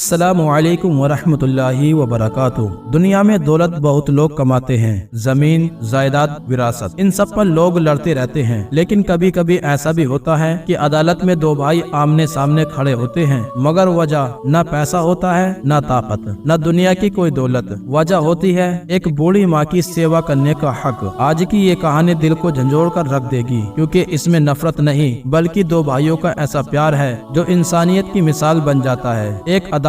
अस्सलामु अलैकुम वरहमतुल्लाहि वबरकातुहू। दुनिया में दौलत बहुत लोग कमाते हैं, जमीन, जायदाद, विरासत, इन सब पर लोग लड़ते रहते हैं। लेकिन कभी कभी ऐसा भी होता है कि अदालत में दो भाई आमने सामने खड़े होते हैं, मगर वजह न पैसा होता है, न ताकत, न दुनिया की कोई दौलत। वजह होती है एक बूढ़ी माँ की सेवा करने का हक। आज की ये कहानी दिल को झंझोड़ कर रख देगी, क्योंकि इसमें नफरत नहीं बल्कि दो भाइयों का ऐसा प्यार है जो इंसानियत की मिसाल बन जाता है। एक अदालत,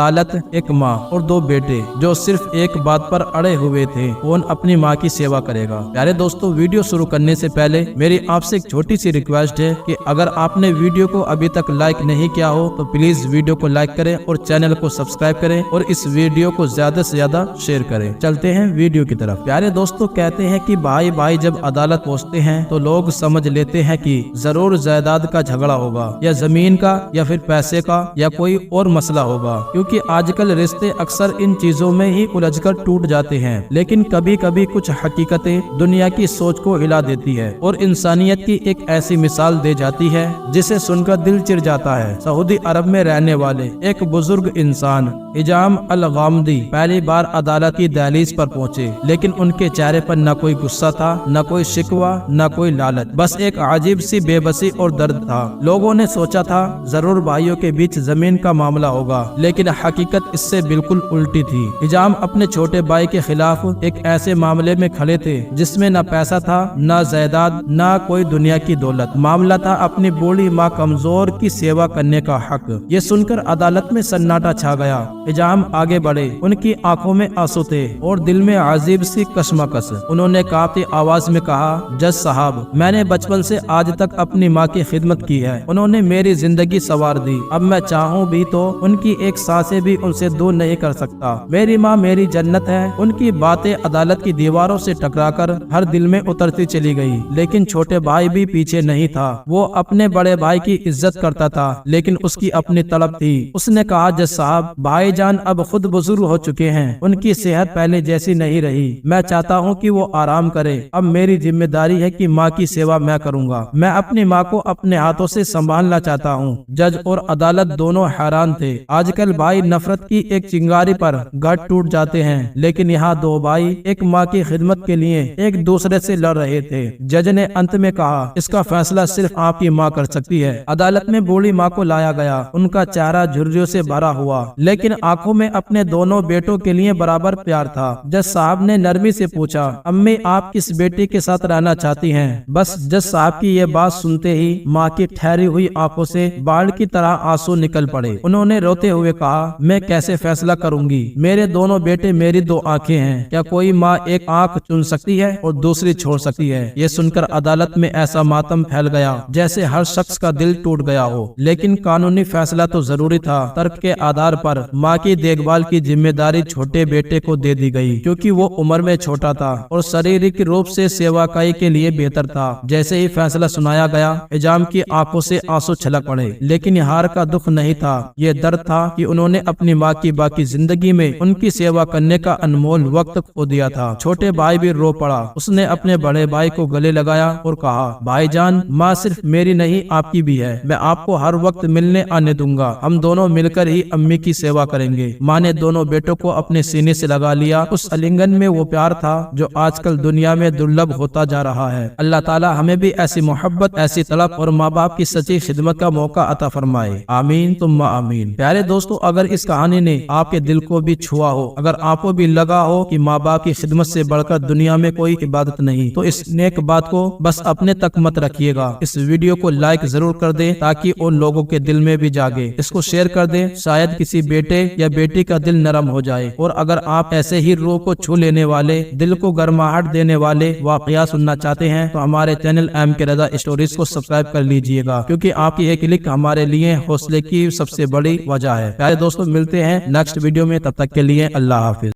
एक माँ और दो बेटे जो सिर्फ एक बात पर अड़े हुए थे, कौन अपनी माँ की सेवा करेगा। प्यारे दोस्तों, वीडियो शुरू करने से पहले मेरी आपसे एक छोटी सी रिक्वेस्ट है कि अगर आपने वीडियो को अभी तक लाइक नहीं किया हो तो प्लीज वीडियो को लाइक करें और चैनल को सब्सक्राइब करें और इस वीडियो को ज्यादा से ज्यादा शेयर करें। चलते हैं वीडियो की तरफ। प्यारे दोस्तों, कहते हैं कि भाई भाई जब अदालत पहुँचते हैं तो लोग समझ लेते हैं कि जरूर जायदाद का झगड़ा होगा, या जमीन का, या फिर पैसे का, या कोई और मसला होगा, क्योंकि आजकल रिश्ते अक्सर इन चीजों में ही उलझकर टूट जाते हैं। लेकिन कभी कभी कुछ हकीकतें दुनिया की सोच को हिला देती है और इंसानियत की एक ऐसी मिसाल दे जाती है जिसे सुनकर दिल चिर जाता है। सऊदी अरब में रहने वाले एक बुजुर्ग इंसान हिजाम अल गामदी पहली बार अदालत की दहलीज पर पहुंचे, लेकिन उनके चेहरे पर न कोई गुस्सा था, न कोई शिकवा, न कोई लालच, बस एक अजीब सी बेबसी और दर्द था। लोगों ने सोचा था जरूर भाइयों के बीच जमीन का मामला होगा, लेकिन हकीकत इससे बिल्कुल उल्टी थी। हिजाम अपने छोटे भाई के खिलाफ एक ऐसे मामले में खड़े थे जिसमें न पैसा था, न जायदाद, न कोई दुनिया की दौलत। मामला था अपनी बूढ़ी माँ कमजोर की सेवा करने का हक। ये सुनकर अदालत में सन्नाटा छा गया। हिजाम आगे बढ़े, उनकी आंखों में आंसू थे और दिल में अजीब सी कशमकश। उन्होंने कांपती आवाज में कहा, जज साहब, मैंने बचपन से आज तक अपनी माँ की खिदमत की है। उन्होंने मेरी जिंदगी संवार दी। अब मैं चाहूँ भी तो उनकी एक सांसें भी उनसे दूर नहीं कर सकता। मेरी माँ मेरी जन्नत है। उनकी बातें अदालत की दीवारों से टकराकर हर दिल में उतरती चली गई। लेकिन छोटे भाई भी पीछे नहीं था। वो अपने बड़े भाई की इज्जत करता था, लेकिन उसकी अपनी तड़प थी। उसने कहा, जज साहब, भाईजान अब खुद बुजुर्ग हो चुके हैं, उनकी सेहत पहले जैसी नहीं रही। मैं चाहता हूँ कि वो आराम करे। अब मेरी जिम्मेदारी है कि माँ की सेवा मैं करूँगा। मैं अपनी माँ को अपने हाथों से संभालना चाहता हूँ। जज और अदालत दोनों हैरान थे। आजकल भाई नफरत की एक चिंगारी पर गट टूट जाते हैं, लेकिन यहाँ दो भाई एक माँ की खिदमत के लिए एक दूसरे से लड़ रहे थे। जज ने अंत में कहा, इसका फैसला सिर्फ आपकी माँ कर सकती है। अदालत में बूढ़ी माँ को लाया गया। उनका चेहरा झुर्रियों से भरा हुआ, लेकिन आंखों में अपने दोनों बेटों के लिए बराबर प्यार था। जज साहब ने नरमी से पूछा, अम्मी, आप किस बेटे के साथ रहना चाहती हैं? बस जज साहब की ये बात सुनते ही माँ की ठहरी हुई आंखों से बाढ़ की तरह आंसू निकल पड़े। उन्होंने रोते हुए कहा, मैं कैसे फैसला करूंगी? मेरे दोनों बेटे मेरी दो आंखें हैं। क्या कोई माँ एक आंख चुन सकती है और दूसरी छोड़ सकती है? ये सुनकर अदालत में ऐसा मातम फैल गया जैसे हर शख्स का दिल टूट गया हो। लेकिन कानूनी फैसला तो जरूरी था। तर्क के आधार पर माँ की देखभाल की जिम्मेदारी छोटे बेटे को दे दी गई, क्योंकि वो उम्र में छोटा था और शारीरिक रूप से सेवाकाई के लिए बेहतर था। जैसे ही फैसला सुनाया गया, हिजाम की आंखों से आंसू छलक पड़े। लेकिन हार का दुख नहीं था, ये दर्द था कि उन्होंने अपनी माँ की बाकी जिंदगी में उनकी सेवा करने का अनमोल वक्त खो दिया था। छोटे भाई भी रो पड़ा। उसने अपने बड़े भाई को गले लगाया और कहा, भाईजान, माँ सिर्फ मेरी नहीं आपकी भी है। मैं आपको हर वक्त मिलने आने दूंगा। हम दोनों मिलकर ही अम्मी की सेवा करेंगे। माँ ने दोनों बेटों को अपने सीने से लगा लिया। उस आलिंगन में वो प्यार था जो आजकल दुनिया में दुर्लभ होता जा रहा है। अल्लाह ताला हमें भी ऐसी मोहब्बत, ऐसी तड़प और माँ बाप की सच्ची खिदमत का मौका अता फरमाए। आमीन तुम्मा आमीन। प्यारे दोस्तों, अगर इस कहानी ने आपके दिल को भी छुआ हो, अगर आपको भी लगा हो कि माँ बाप की खिदमत से बढ़कर दुनिया में कोई इबादत नहीं, तो इस नेक बात को बस अपने तक मत रखिएगा। इस वीडियो को लाइक जरूर कर दें ताकि उन लोगों के दिल में भी जागे। इसको शेयर कर दें, शायद किसी बेटे या बेटी का दिल नरम हो जाए। और अगर आप ऐसे ही रूह को छू लेने वाले, दिल को गर्माहट देने वाले वाकया सुनना चाहते हैं तो हमारे चैनल MK रज़ा स्टोरीज को सब्सक्राइब कर लीजिएगा, क्योंकि आपकी एक क्लिक हमारे लिए हौसले की सबसे बड़ी वजह है। प्यारे दोस्तों, मिलते हैं नेक्स्ट वीडियो में। तब तक के लिए अल्लाह हाफिज।